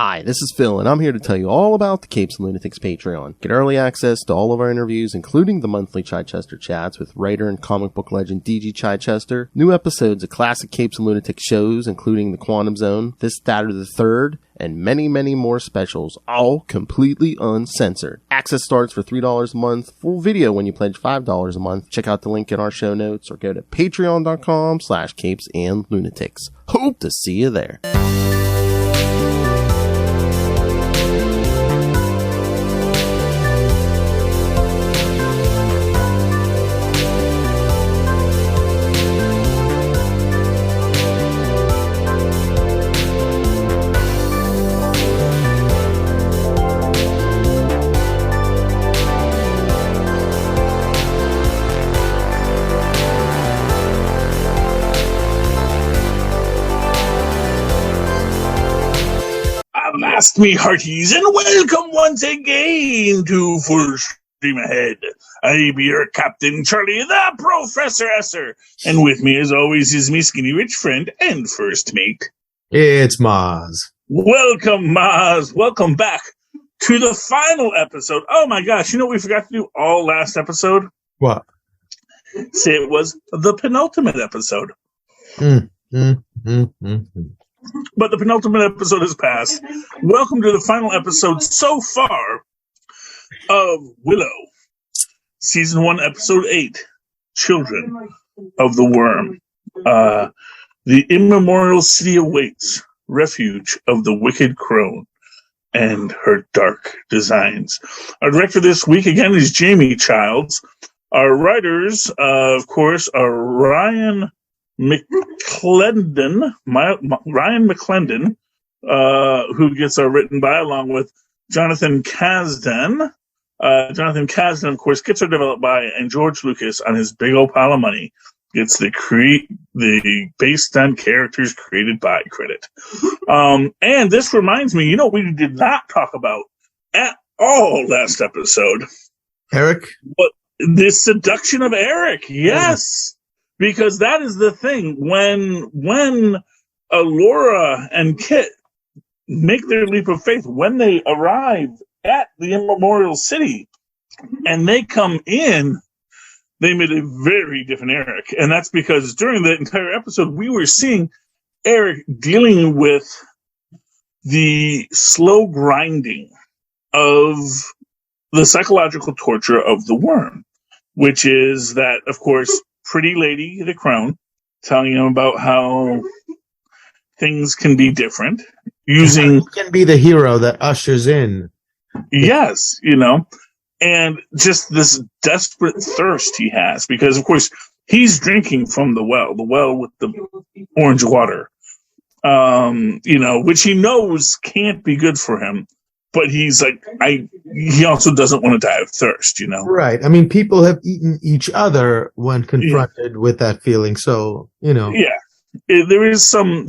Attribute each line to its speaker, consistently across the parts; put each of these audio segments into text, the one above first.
Speaker 1: Hi, this is Phil, and I'm here to tell you all about the Capes and Lunatics Patreon. Get early access to all of our interviews, including the monthly Chichester chats with writer and comic book legend D.G. Chichester, new episodes of classic Capes and Lunatics shows, including The Quantum Zone, This, That, or the Third, and many, many more specials, all completely uncensored. Access starts for $3 a month, full video when you pledge $5 a month. Check out the link in our show notes or go to patreon.com/CapesandLunatics. Hope to see you there.
Speaker 2: Blast me hearties, and welcome once again to Full Stream Ahead. I be your Captain Charlie, the Professor Esser, and with me as always is me skinny rich friend and first mate.
Speaker 3: It's Mozz.
Speaker 2: Welcome, Mozz. Welcome back to the final episode. Oh my gosh, you know what we forgot to do all last episode?
Speaker 3: What?
Speaker 2: Say it was the penultimate episode. But the penultimate episode has passed. Welcome to the final episode so far of Willow. Season 1, Episode 8, Children of the Wyrm. The immemorial city awaits, refuge of the wicked crone and her dark designs. Our director this week, again, is Jamie Childs. Our writers, of course, are Ryan McClendon, who gets our written by, along with Jonathan Kasdan. Jonathan Kasdan, of course, gets our developed by, and George Lucas, on his big old pile of money, gets the based on characters created by credit. And this reminds me, you know, we did not talk about at all last episode.
Speaker 3: Eric?
Speaker 2: But the seduction of Eric, yes. Because that is the thing. When Laura and Kit make their leap of faith, when they arrive at the immemorial city and they come in, they made a very different Eric. And that's because during the entire episode, we were seeing Eric dealing with the slow grinding of the psychological torture of the Wyrm, which is that, of course, pretty lady, the crone, telling him about how things can be different. Using
Speaker 3: He can be the hero that ushers in.
Speaker 2: Yes, you know, and just this desperate thirst he has, because, of course, he's drinking from the well with the orange water, you know, which he knows can't be good for him. But he's like, he also doesn't want to die of thirst, you know?
Speaker 3: Right. I mean, people have eaten each other when confronted with that feeling. So, you know.
Speaker 2: Yeah. There is some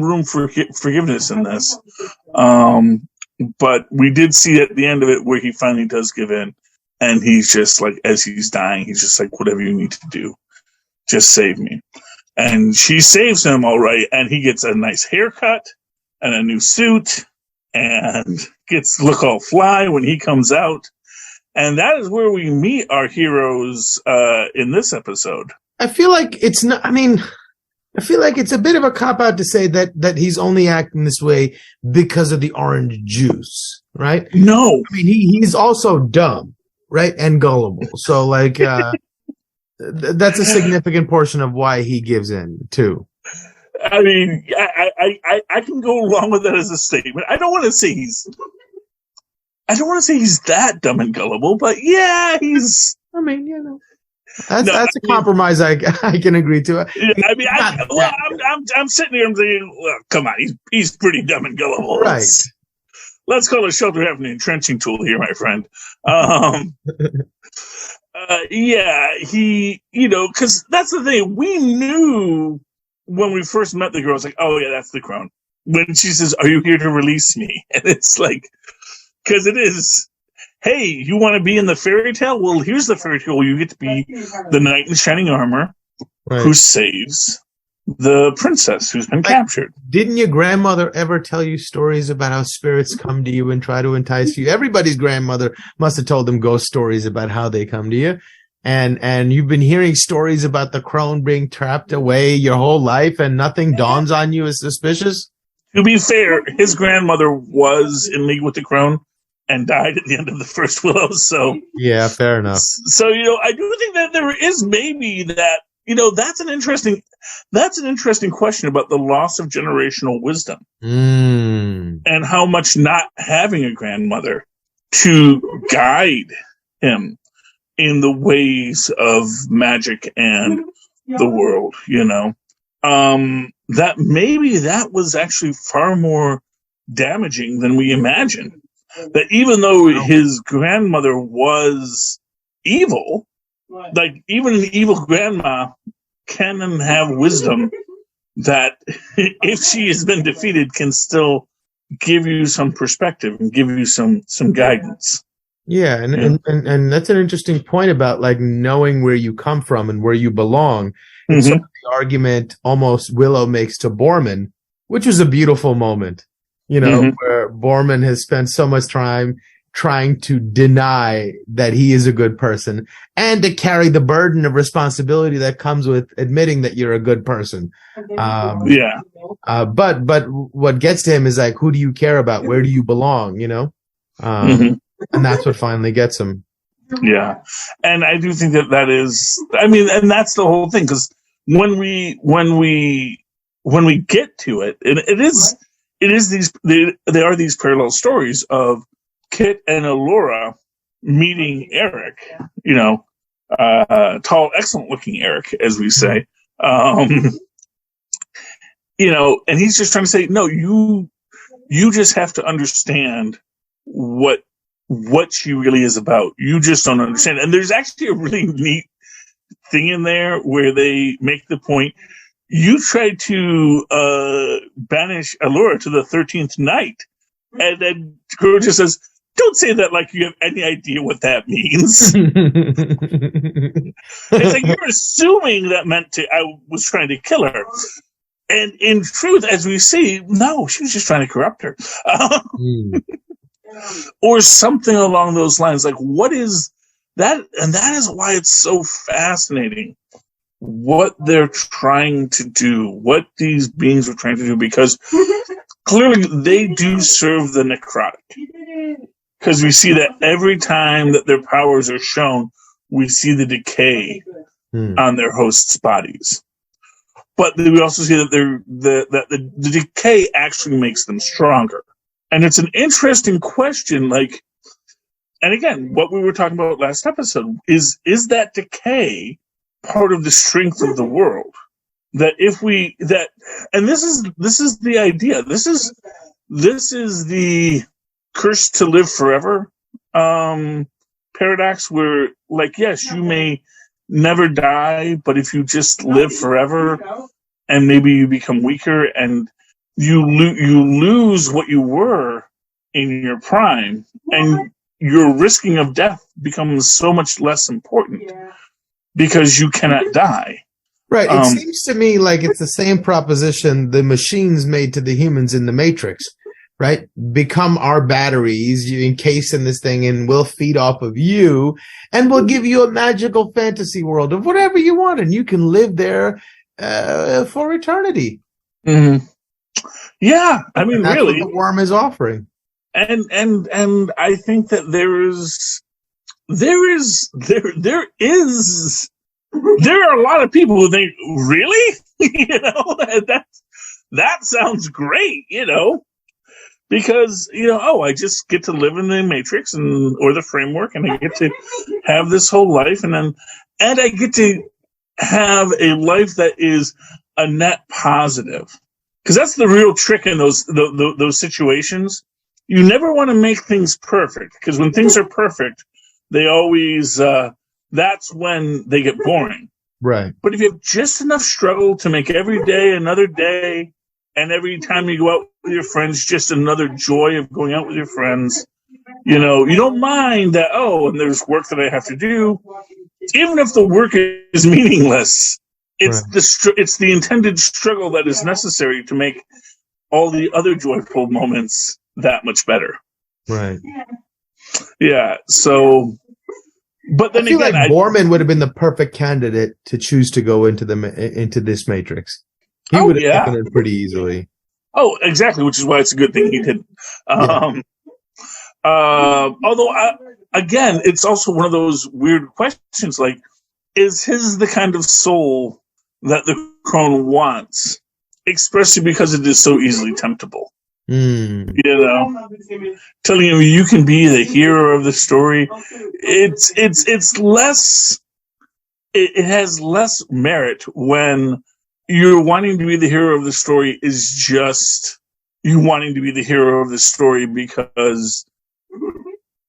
Speaker 2: room for forgiveness in this. But we did see at the end of it where he finally does give in. And he's just like, as he's dying, he's just like, whatever you need to do, just save me. And she saves him all right. And he gets a nice haircut and a new suit. And gets to look all fly when he comes out. And that is where we meet our heroes in this episode.
Speaker 3: I feel like it's not, I mean, I feel like it's a bit of a cop-out to say that he's only acting this way because of the orange juice, right?
Speaker 2: No.
Speaker 3: I mean, he's also dumb, right? And gullible. So, like, that's a significant portion of why he gives in, too.
Speaker 2: I mean, I can go along with that as a statement. I don't want to say he's that dumb and gullible, but yeah, he's.
Speaker 3: I mean, you know, that's a compromise I can agree to.
Speaker 2: Yeah, I mean, I'm sitting here and thinking, well, come on, he's pretty dumb and gullible.
Speaker 3: Right.
Speaker 2: Let's call a shelter have an entrenching tool here, my friend. Yeah, he, you know, because that's the thing. We knew. When we first met the girl, I was like, oh, yeah, that's the crone. When she says, are you here to release me? And it's like, because it is, hey, you want to be in the fairy tale? Well, here's the fairy tale. You get to be the knight in shining armor who saves the princess who's been captured.
Speaker 3: Didn't your grandmother ever tell you stories about how spirits come to you and try to entice you? Everybody's grandmother must have told them ghost stories about how they come to you. And you've been hearing stories about the crone being trapped away your whole life and nothing dawns on you as suspicious?
Speaker 2: To be fair, his grandmother was in league with the crone and died at the end of the first Willow. So
Speaker 3: yeah, fair enough.
Speaker 2: So, I do think that there is maybe that, that's an interesting question about the loss of generational wisdom and how much not having a grandmother to guide him in the ways of magic and the world, that maybe that was actually far more damaging than we imagined. That even though his grandmother was evil, like even an evil grandma can have wisdom that if she has been defeated can still give you some perspective and give you some guidance.
Speaker 3: Yeah, and that's an interesting point about like knowing where you come from and where you belong. And so the argument almost Willow makes to Borman, which was a beautiful moment, where Borman has spent so much time trying to deny that he is a good person and to carry the burden of responsibility that comes with admitting that you're a good person. But what gets to him is like, who do you care about? Where do you belong? And that's what finally gets him.
Speaker 2: Yeah. And I do think that is, and that's the whole thing. Cause when we get to it, they are these parallel stories of Kit and Allura meeting Eric, tall, excellent looking Eric, as we say. And he's just trying to say, no, you just have to understand what she really is about. You just don't understand. And there's actually a really neat thing in there where they make the point, you tried to banish Allura to the 13th night. And then Guru just says, don't say that like you have any idea what that means. It's like you're assuming that meant I was trying to kill her. And in truth, as we see, no, she was just trying to corrupt her. Or something along those lines. Like, what is that? And that is why it's so fascinating what they're trying to do, what these beings are trying to do, because clearly they do serve the necrotic. Because we see that every time that their powers are shown, we see the decay on their hosts' bodies. But we also see that the decay actually makes them stronger. And it's an interesting question, like, and again, what we were talking about last episode is that decay part of the strength of the world? That if and this is the idea. This is the curse to live forever paradox, where, like, yes, you may never die, but if you just live forever, and maybe you become weaker and you lose what you were in your prime, and your risking of death becomes so much less important because you cannot die.
Speaker 3: Right. It seems to me like it's the same proposition the machines made to the humans in the Matrix, right? Become our batteries, you encase in this thing, and we'll feed off of you, and we'll give you a magical fantasy world of whatever you want, and you can live there for eternity.
Speaker 2: Mm-hmm. Yeah, I mean,
Speaker 3: that's
Speaker 2: really,
Speaker 3: what the Wyrm is offering.
Speaker 2: And I think that there are a lot of people who think, really? that sounds great, because, I just get to live in the Matrix or the framework, and I get to have this whole life, and I get to have a life that is a net positive. Because that's the real trick in those situations. You never want to make things perfect, because when things are perfect, they always, that's when they get boring.
Speaker 3: Right.
Speaker 2: But if you have just enough struggle to make every day another day, and every time you go out with your friends, just another joy of going out with your friends, you don't mind that, and there's work that I have to do. Even if the work is meaningless, It's it's the intended struggle that is necessary to make all the other joyful moments that much better.
Speaker 3: Right.
Speaker 2: Yeah. So, but then
Speaker 3: I feel
Speaker 2: again,
Speaker 3: like Borman would have been the perfect candidate to choose to go into this Matrix. He would have taken it pretty easily.
Speaker 2: Oh, exactly. Which is why it's a good thing he didn't. Although, again, it's also one of those weird questions. Like, is his the kind of soul that the crone wants, especially because it is so easily temptable? You know, telling him you can be the hero of the story. It's less. It has less merit when you're wanting to be the hero of the story is just you wanting to be the hero of the story because.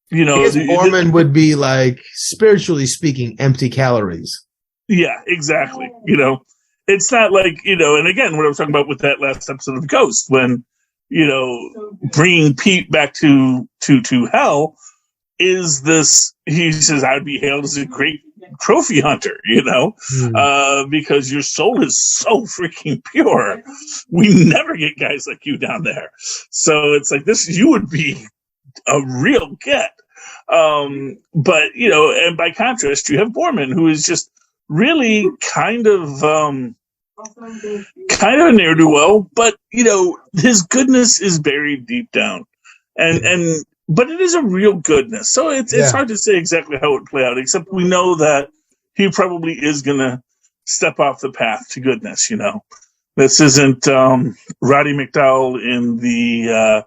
Speaker 2: You know,
Speaker 3: Borman would be like, spiritually speaking, empty calories. Yeah,
Speaker 2: exactly. You know, it's not like, you know, and again, what I was talking about with that last episode of Ghost, when, you know, bringing Pete back to hell is this, he says, I'd be hailed as a great trophy hunter, you know, because your soul is so freaking pure. We never get guys like you down there. So it's like this, you would be a real get. But, you know, and by contrast, you have Borman, who is just really kind of a ne'er-do-well, but, you know, his goodness is buried deep down. But it is a real goodness. So it's hard to say exactly how it would play out, except we know that he probably is going to step off the path to goodness, you know. This isn't Roddy McDowell in the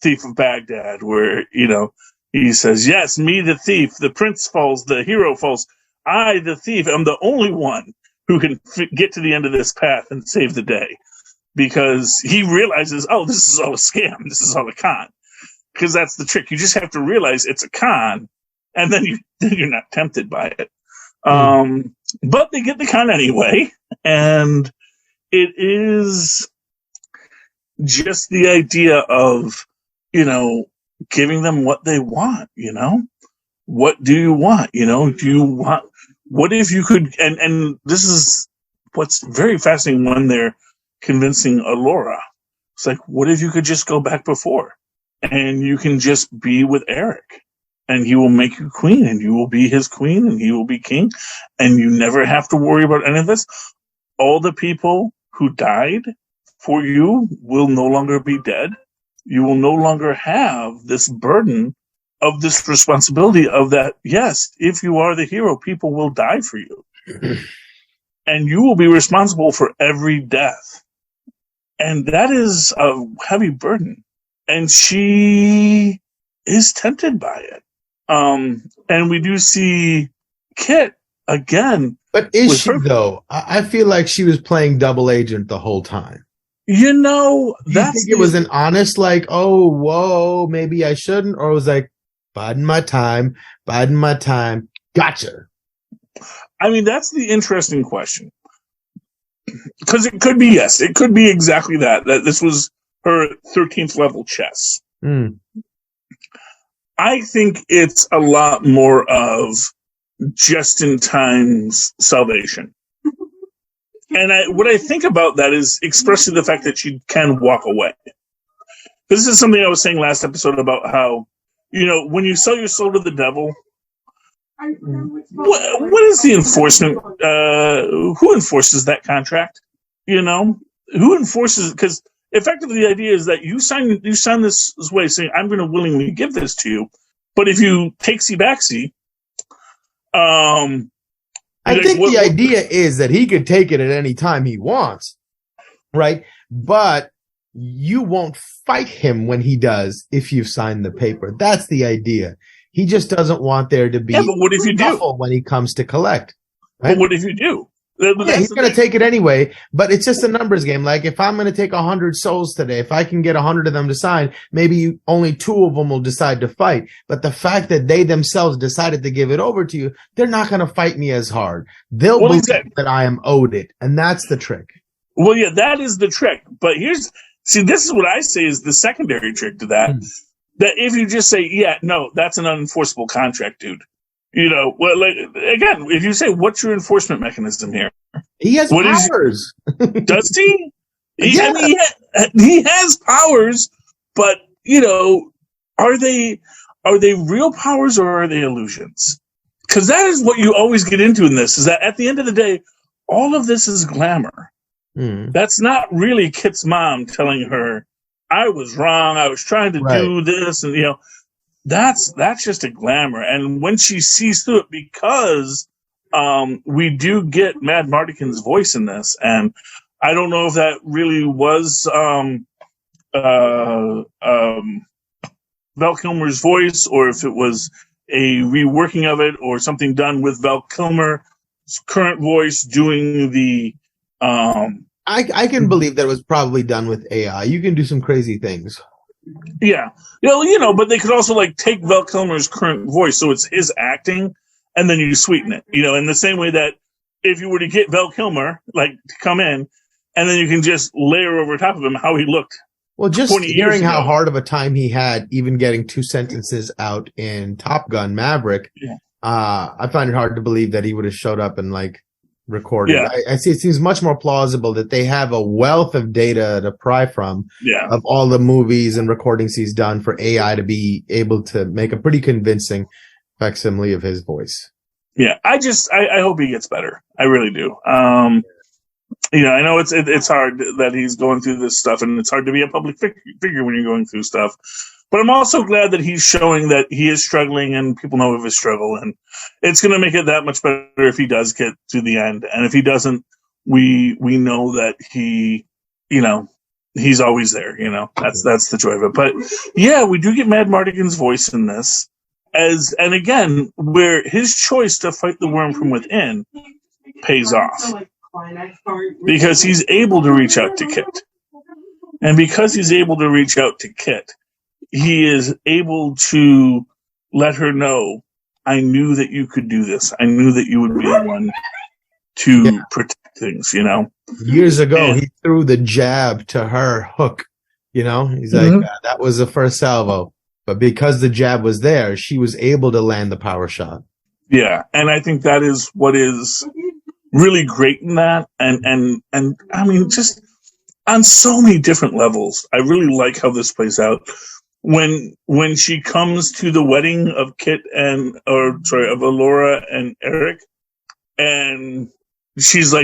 Speaker 2: Thief of Baghdad, where, you know, he says, yes, me the thief, the prince falls, the hero falls. I, the thief, am the only one who can get to the end of this path and save the day. Because he realizes, oh, this is all a scam. This is all a con. Because that's the trick. You just have to realize it's a con, and then you're not tempted by it. But they get the con anyway, and it is just the idea of, you know, giving them what they want, you know? What do you want? You know, what if you could, and this is what's very fascinating when they're convincing Allura. It's like, what if you could just go back before and you can just be with Eric and he will make you queen and you will be his queen and he will be king and you never have to worry about any of this. All the people who died for you will no longer be dead. You will no longer have this burden of this responsibility of that, yes, if you are the hero, people will die for you. And you will be responsible for every death. And that is a heavy burden. And she is tempted by it. And we do see Kit again.
Speaker 3: But is she, though? I feel like she was playing double agent the whole time.
Speaker 2: You know,
Speaker 3: it was an honest, like, oh, whoa, maybe I shouldn't, or it was like, biding my time, gotcha.
Speaker 2: I mean, that's the interesting question. Because it could be, yes, it could be exactly that this was her 13th level chess. I think it's a lot more of just-in-time's salvation. And what I think about that is expressing the fact that she can walk away. This is something I was saying last episode about how, you know, when you sell your soul to the devil, what is the enforcement? Who enforces that contract? You know, who enforces? Because effectively, the idea is that you sign this way, saying, "I'm going to willingly give this to you," but if you takesy backsy,
Speaker 3: I think the idea is that he could take it at any time he wants, right? But you won't fight him when he does if you've signed the paper. That's the idea. He just doesn't want there to be
Speaker 2: but what if you do
Speaker 3: when he comes to collect. Right?
Speaker 2: But what if you do?
Speaker 3: He's going to take it anyway, but it's just a numbers game. Like, if I'm going to take 100 souls today, if I can get 100 of them to sign, maybe only 2 of them will decide to fight. But the fact that they themselves decided to give it over to you, they're not going to fight me as hard. They'll believe that I am owed it. And that's the trick.
Speaker 2: Well, yeah, that is the trick. But this is what I say is the secondary trick to that. That if you just say, yeah, no, that's an unenforceable contract, dude. You know, well, like, again, if you say, what's your enforcement mechanism here?
Speaker 3: He has
Speaker 2: What is-
Speaker 3: powers.
Speaker 2: Does he?
Speaker 3: Yeah.
Speaker 2: I mean, he has powers, but are they real powers or are they illusions? Because that is what you always get into in this. Is that at the end of the day, all of this is glamour. That's not really Kit's mom telling her, "I was wrong. I was trying to do this," and that's just a glamour. And when she sees through it, because we do get Mad Mardigan's voice in this, and I don't know if that really was Val Kilmer's voice, or if it was a reworking of it, or something done with Val Kilmer's current voice doing the.
Speaker 3: I can believe that it was probably done with AI. You can do some crazy things.
Speaker 2: Yeah, but they could also take Val Kilmer's current voice, so it's his acting, and then you sweeten it. In the same way that if you were to get Val Kilmer to come in, and then you can just layer over top of him how he looked.
Speaker 3: Well, just hearing how hard of a time he had even getting 2 sentences out in Top Gun Maverick, I find it hard to believe that he would have showed up and recorded.
Speaker 2: Yeah.
Speaker 3: I see it seems much more plausible that they have a wealth of data to pry from of all the movies and recordings he's done for AI to be able to make a pretty convincing facsimile of his voice.
Speaker 2: Yeah, I hope he gets better. I really do. I know it's hard that he's going through this stuff, and it's hard to be a public figure when you're going through stuff. But I'm also glad that he's showing that he is struggling, and people know of his struggle, and it's going to make it that much better if he does get to the end. And if he doesn't, we know that he's always there. That's the joy of it. But yeah, we do get Mad Mardigan's voice in this, and again, where his choice to fight the Wyrm from within pays off, because he's able to reach out to Kit, and because he's able to reach out to Kit, he is able to let her know, I knew that you could do this. I knew that you would be the one to protect things,
Speaker 3: Years ago, he threw the jab to her hook, He's like, that was the first salvo. But because the jab was there, she was able to land the power shot.
Speaker 2: Yeah, and I think that is what is really great in that. And I mean, just on so many different levels, I really like how this plays out. When she comes to the wedding of of Allura and Eric, and she's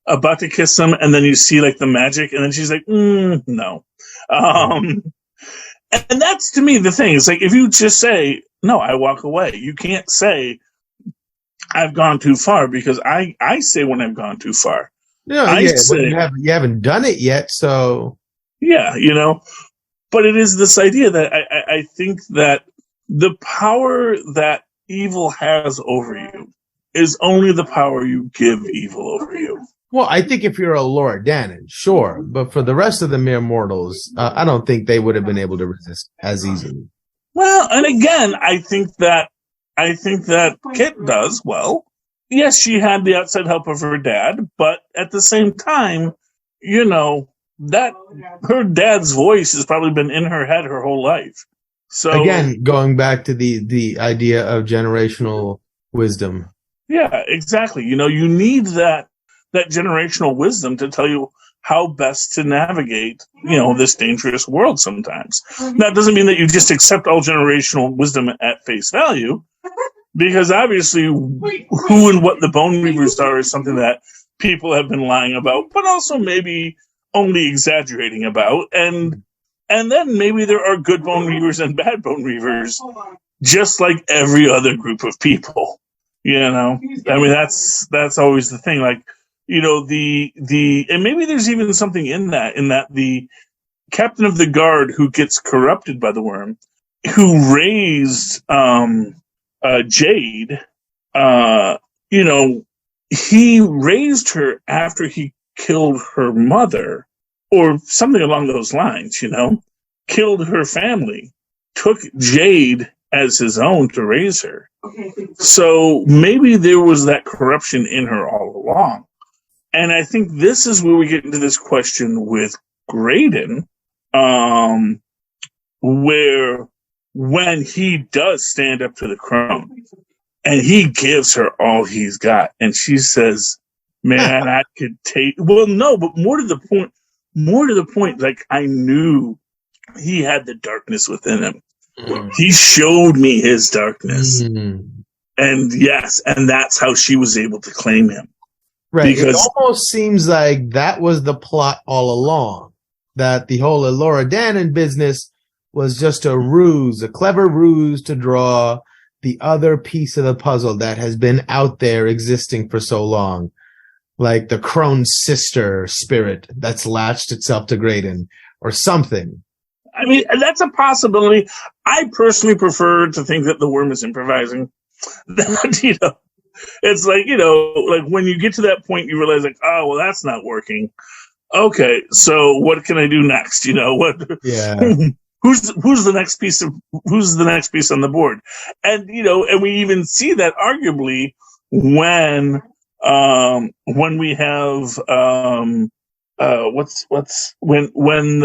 Speaker 2: about to kiss him, and then you see the magic, and then she's like, no. And that's, to me, the thing. It's if you just say, no, I walk away. You can't say, I've gone too far, because I say when I've gone too far.
Speaker 3: No, you haven't done it yet, so.
Speaker 2: Yeah, But it is this idea that I think that the power that evil has over you is only the power you give evil over you.
Speaker 3: Well, I think if you're a Laura Dannon, sure. But for the rest of the mere mortals, I don't think they would have been able to resist as easily.
Speaker 2: Well, and again, I think that Kit does well. Yes, she had the outside help of her dad, but at the same time, that her dad's voice has probably been in her head her whole life. So
Speaker 3: again, going back to the idea of generational wisdom. Yeah,
Speaker 2: exactly. You need that generational wisdom to tell you how best to navigate, this dangerous world sometimes. Now, it doesn't mean that you just accept all generational wisdom at face value, because obviously who and what the Bone Reavers are is something that people have been lying about, but also maybe only exaggerating about. And then maybe there are good Bone Reavers and bad Bone Reavers, just like every other group of people. I mean, that's always the thing. And maybe there's even something in that the captain of the guard who gets corrupted by the Wyrm, who raised Jade, he raised her after he killed her mother, or something along those lines, killed her family, took Jade as his own to raise her. So maybe there was that corruption in her all along. And I think this is where we get into this question with Graydon, where when he does stand up to the crone and he gives her all he's got, and she says, Man, I could take. Well, no, but more to the point. More to the point. Like I knew he had the darkness within him. He showed me his darkness, and yes, and that's how she was able to claim him.
Speaker 3: Right.
Speaker 2: Because
Speaker 3: it almost seems like that was the plot all along. That the whole Elora Danan business was just a ruse, a clever ruse to draw the other piece of the puzzle that has been out there existing for so long. Like the crone's sister spirit that's latched itself to Graydon or something.
Speaker 2: I mean, that's a possibility. I personally prefer to think that the Wyrm is improvising. That, it's like, like when you get to that point, you realize like, oh, well, that's not working. Okay, so what can I do next? What?
Speaker 3: Yeah.
Speaker 2: Who's the next piece on the board? And and we even see that arguably when we have when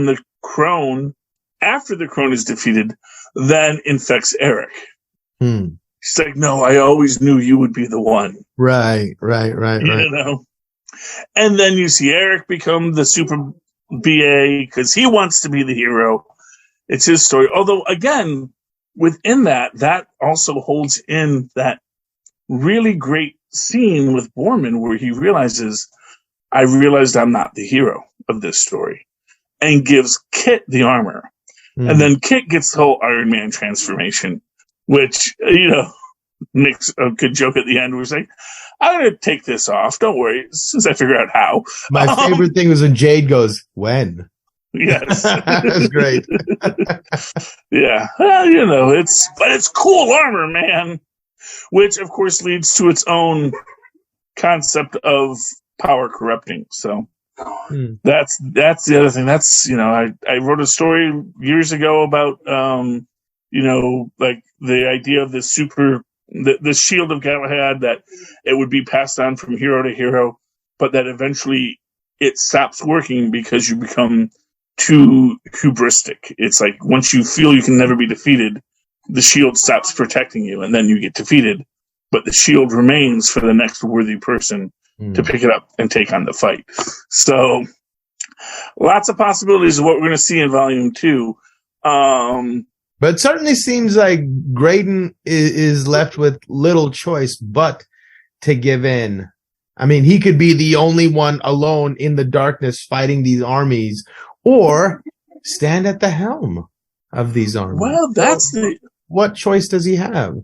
Speaker 2: the crone, after the crone is defeated, then infects Eric. She's like, no, I always knew you would be the one.
Speaker 3: Right.
Speaker 2: And then you see Eric become the super BA because he wants to be the hero. It's his story. Although, again, within that also holds in that really great scene with Borman where he realized I'm not the hero of this story, and gives Kit the armor. And then Kit gets the whole Iron Man transformation, which, makes a good joke at the end where he's like, I'm going to take this off. Don't worry, since I figure out how.
Speaker 3: My favorite thing was when Jade goes, when?
Speaker 2: Yes.
Speaker 3: That's great.
Speaker 2: Yeah. Well, it's cool armor, man. Which, of course, leads to its own concept of power corrupting. So that's the other thing. That's, I wrote a story years ago about, like the idea of the shield of Galahad, that it would be passed on from hero to hero, but that eventually it stops working because you become too hubristic. It's like once you feel you can never be defeated, the shield stops protecting you, and then you get defeated. But the shield remains for the next worthy person to pick it up and take on the fight. So, lots of possibilities of what we're going to see in Volume 2.
Speaker 3: But it certainly seems like Graydon is left with little choice but to give in. I mean, he could be the only one alone in the darkness fighting these armies, or stand at the helm of these armies.
Speaker 2: Well,
Speaker 3: what choice does he have?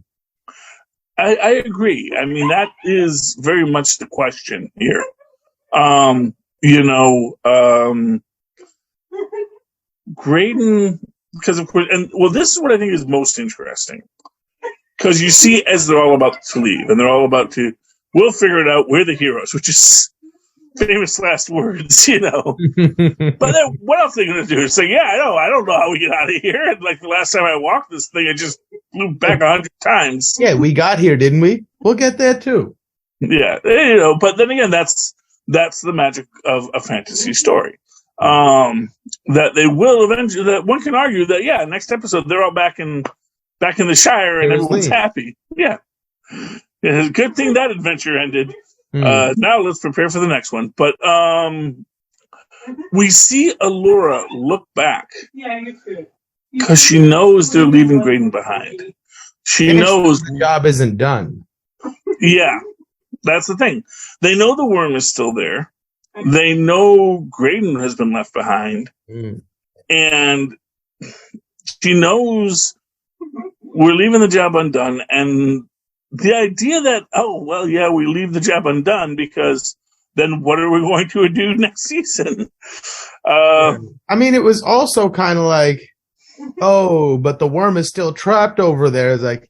Speaker 2: I agree. I mean, that is very much the question here. Graydon, because of course, this is what I think is most interesting. Because you see, as they're all about to leave, and they're all about to, we'll figure it out, we're the heroes, which is famous last words, But then what else are they going to do? It's like, I don't know how we get out of here. And like the last time I walked this thing, I just flew back 100 times.
Speaker 3: Yeah, we got here, didn't we? We'll get there too.
Speaker 2: Yeah, but then again, that's the magic of a fantasy story. That they will eventually, that one can argue that, next episode, they're all back in the Shire and everyone's happy. Yeah. It's a good thing that adventure ended. Now let's prepare for the next one. But we see Elora look back because she knows they're leaving Graydon behind. She knows
Speaker 3: the job isn't done.
Speaker 2: Yeah, that's the thing. They know the Wyrm is still there. They know Graydon has been left behind. And she knows we're leaving the job undone. And the idea that, we leave the job undone because then what are we going to do next season?
Speaker 3: I mean, it was also kind of like, but the Wyrm is still trapped over there. It's like,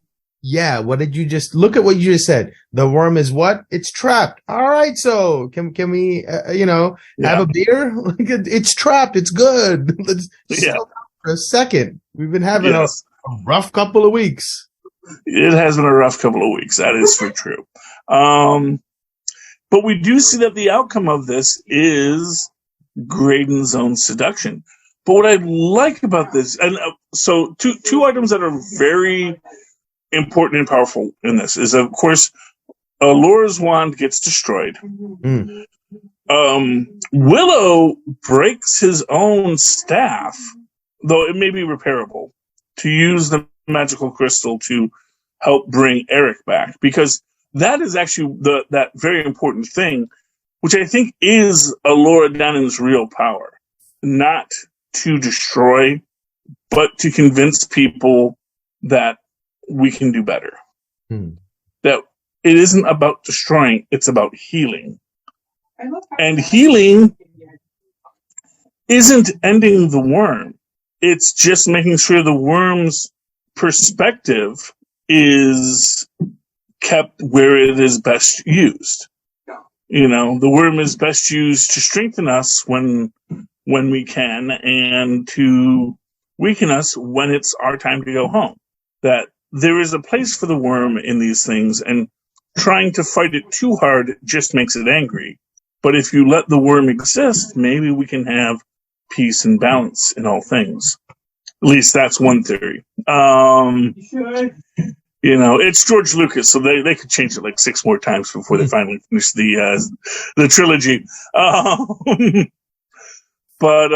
Speaker 3: what did you just look at what you just said? The Wyrm is what? It's trapped. All right. So can we, have a beer? It's trapped. It's good. Let's settle down for a second. We've been having a rough couple of weeks.
Speaker 2: It has been a rough couple of weeks. That is for true. But we do see that the outcome of this is Graydon's own seduction. But what I like about this, and so two items that are very important and powerful in this is, of course, Allora's wand gets destroyed.
Speaker 3: Mm.
Speaker 2: Willow breaks his own staff, though it may be repairable, to use the magical crystal to help bring Eric back, because that is actually that very important thing, which I think is Allura Dannon's real power. Not to destroy, but to convince people that we can do better. That it isn't about destroying, it's about healing. And healing isn't ending the Wyrm. It's just making sure the Wyrm's perspective is kept where it is best used. You know, the Wyrm is best used to strengthen us when we can, and to weaken us when it's our time to go home. That there is a place for the Wyrm in these things, and trying to fight it too hard just makes it angry. But if you let the Wyrm exist, maybe we can have peace and balance in all things. At least that's one theory. You know, it's George Lucas, so they could change it like 6 more times before they finally finish the trilogy. But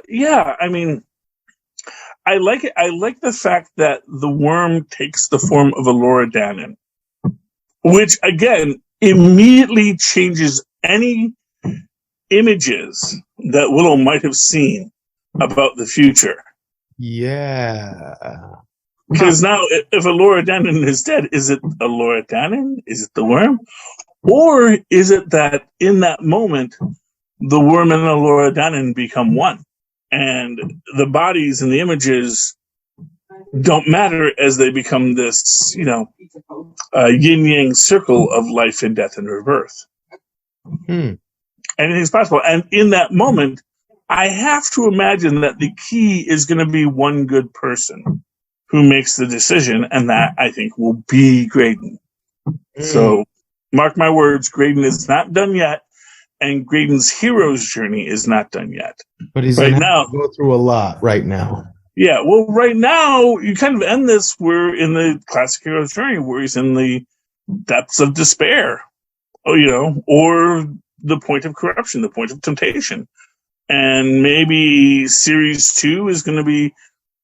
Speaker 2: yeah, I mean, I like it. I like the fact that the Wyrm takes the form of Allura Dannon, which again immediately changes any images that Willow might have seen about the future.
Speaker 3: Yeah.
Speaker 2: Because now, if Allura Dannon is dead, is it Allura Dannon? Is it the Wyrm? Or is it that in that moment, the Wyrm and Allura Dannon become one? And the bodies and the images don't matter as they become this, you know, yin-yang circle of life and death and rebirth. Anything's possible. And in that moment, I have to imagine that the key is going to be one good person who makes the decision, and that, I think, will be Graydon. So, mark my words, Graydon is not done yet, and Graydon's hero's journey is not done yet.
Speaker 3: But he's
Speaker 2: right
Speaker 3: going
Speaker 2: now
Speaker 3: to go through a lot right now.
Speaker 2: Yeah, well, right now, you kind of end this where in the classic hero's journey, where he's in the depths of despair, you know, or the point of corruption, the point of temptation. And maybe series 2 is going to be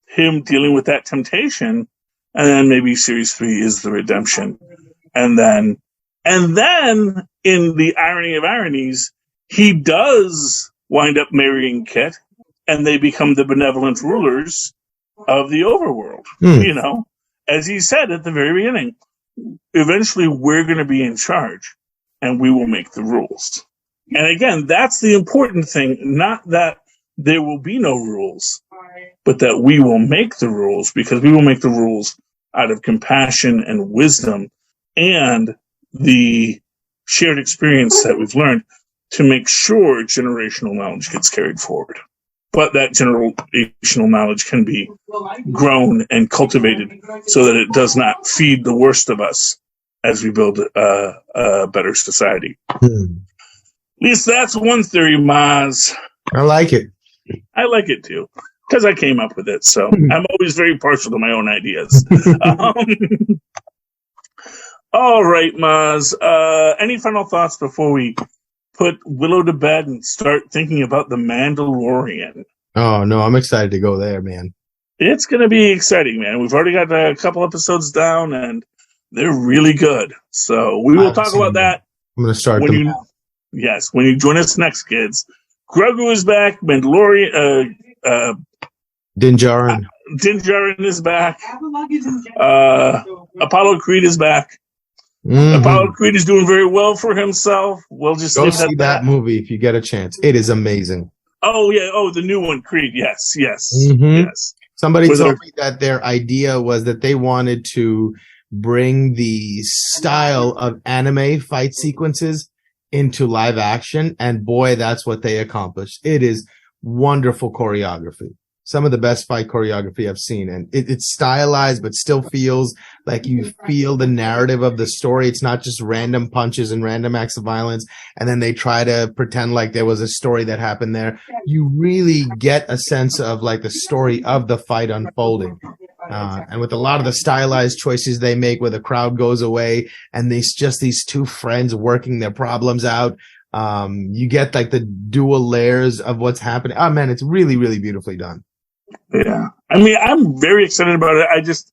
Speaker 2: him dealing with that temptation, and then maybe series 3 is the redemption. And then in the irony of ironies, he does wind up marrying Kit, and they become the benevolent rulers of the overworld. You know, as he said at the very beginning, eventually we're going to be in charge, and we will make the rules. And again, that's the important thing, not that there will be no rules, but that we will make the rules, because we will make the rules out of compassion and wisdom and the shared experience that we've learned to make sure generational knowledge gets carried forward. But that generational knowledge can be grown and cultivated so that it does not feed the worst of us as we build a better society. At least that's one theory, Mozz.
Speaker 3: I like it.
Speaker 2: I like it too, because I came up with it. So I'm always very partial to my own ideas. All right, Mozz. Any final thoughts before we put Willow to bed and start thinking about the Mandalorian?
Speaker 3: Oh, no, I'm excited to go there, man.
Speaker 2: It's going to be exciting, man. We've already got a couple episodes down, and they're really good. So we will talk about that.
Speaker 3: I'm going to start
Speaker 2: when you join us next, kids. Grogu is back. Mandalorian.
Speaker 3: Din Djarin.
Speaker 2: Din Djarin is back. Apollo Creed is back. Apollo Creed is doing very well for himself. We'll just
Speaker 3: go see that movie if you get a chance. It is amazing.
Speaker 2: Oh yeah. Oh, the new one, Creed. Yes. Yes.
Speaker 3: Somebody told me that their idea was that they wanted to bring the style of anime fight sequences into live action, and boy, that's what they accomplished. It is wonderful choreography. Some of the best fight choreography I've seen, and it's stylized, but still feels like you feel the narrative of the story. It's not just random punches and random acts of violence, and then they try to pretend like there was a story that happened there. You really get a sense of like the story of the fight unfolding. And with a lot of the stylized choices they make where the crowd goes away and these two friends working their problems out, you get like the dual layers of what's happening. Oh man, it's really, really beautifully done.
Speaker 2: Yeah. I mean, I'm very excited about it. I just,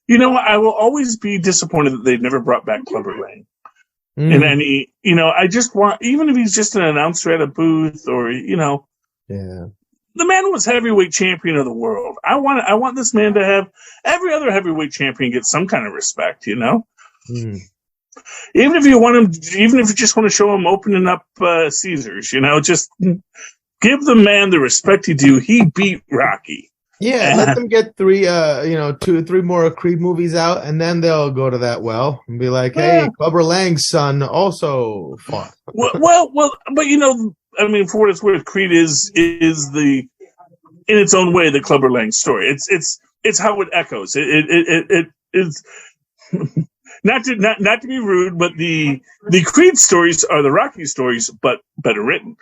Speaker 2: I will always be disappointed that they've never brought back Clubber Lang. In any, I just want, even if he's just an announcer at a booth or,
Speaker 3: Yeah.
Speaker 2: The man was heavyweight champion of the world. I want this man to have every other heavyweight champion get some kind of respect, Even if you just want to show him opening up Caesars, just give the man the respect he due. He beat Rocky.
Speaker 3: Yeah, let them get 2 or 3 more Creed movies out, and then they'll go to that well and be like, "Hey, Clubber Lang's son also fought."
Speaker 2: well, but I mean, for what it's worth, Creed is in its own way the Clubber Lang story. It's how it echoes. It is not to be rude, but the Creed stories are the Rocky stories, but better written.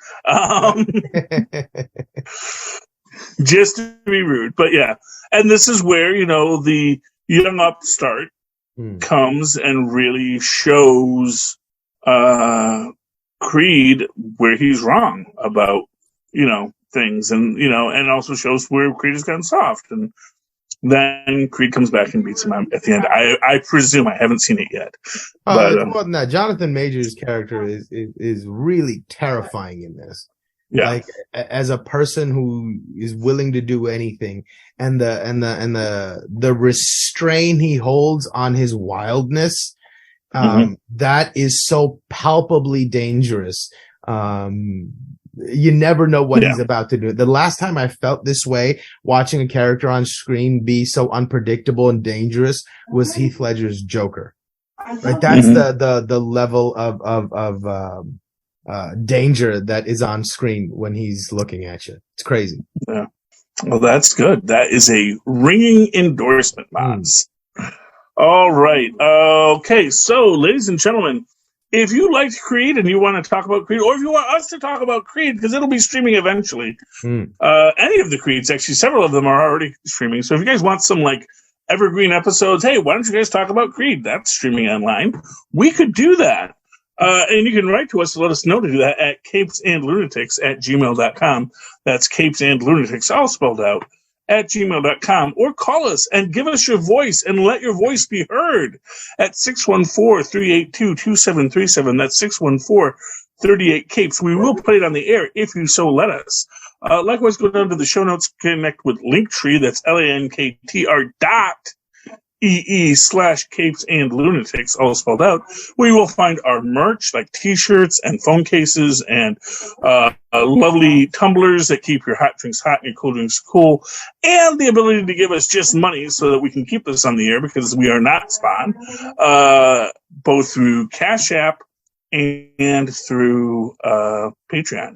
Speaker 2: Just to be rude, but yeah. And this is where, the young upstart comes and really shows Creed where he's wrong about, things and, and also shows where Creed has gotten soft. And then Creed comes back and beats him at the end. I presume. I haven't seen it yet.
Speaker 3: But, it's more than that. Jonathan Majors' character is really terrifying in this.
Speaker 2: Yeah.
Speaker 3: Like as a person who is willing to do anything, and the restraint he holds on his wildness, that is so palpably dangerous. You never know what he's about to do. The last time I felt this way, watching a character on screen be so unpredictable and dangerous, was Heath Ledger's Joker. Like that's the level of danger that is on screen when he's looking at you. It's crazy.
Speaker 2: Yeah. Well, that's good. That is a ringing endorsement, Mozz. All right. Okay. So, ladies and gentlemen, if you liked Creed and you want to talk about Creed, or if you want us to talk about Creed, because it'll be streaming eventually, any of the Creeds, actually, several of them are already streaming. So if you guys want some evergreen episodes, hey, why don't you guys talk about Creed? That's streaming online. We could do that. And you can write to us to let us know to do that at CapesandLunatics@gmail.com. That's CapesandLunatics, all spelled out, at gmail.com. Or call us and give us your voice and let your voice be heard at 614-382-2737. That's 614-38-CAPES. We will play it on the air if you so let us. Likewise, go down to the show notes, connect with Linktree. That's LANKTR.ee/CapesandLunatics, all spelled out, where you will find our merch, like t-shirts and phone cases and lovely tumblers that keep your hot drinks hot and your cold drinks cool, and the ability to give us just money so that we can keep this on the air, because we are not spawn, both through Cash App and through Patreon.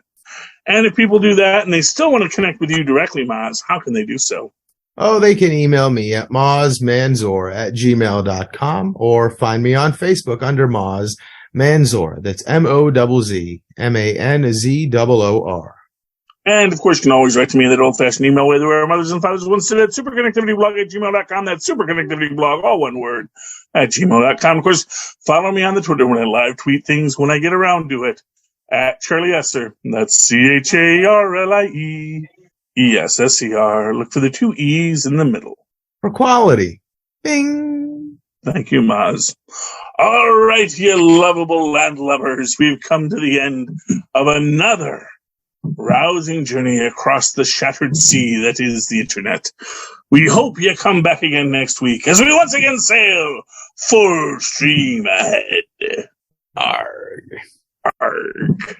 Speaker 2: And if people do that and they still want to connect with you directly, Mozz, how can they do so?
Speaker 3: Oh, they can email me at mozzmanzor@gmail.com or find me on Facebook under Mozz Manzor. That's MOZZMANZOOR.
Speaker 2: And, of course, you can always write to me in that old-fashioned email way where our mothers and fathers once did at superconnectivityblog@gmail.com. That's superconnectivityblog, all one word, at gmail.com. Of course, follow me on the Twitter when I live tweet things when I get around to it, at Charlie Esser. That's CharlieEsser. Look for the 2 E's in the middle.
Speaker 3: For quality. Bing.
Speaker 2: Thank you, Mozz. All right, you lovable landlubbers. We've come to the end of another rousing journey across the shattered sea that is the internet. We hope you come back again next week as we once again sail full stream ahead. Arg. Arg.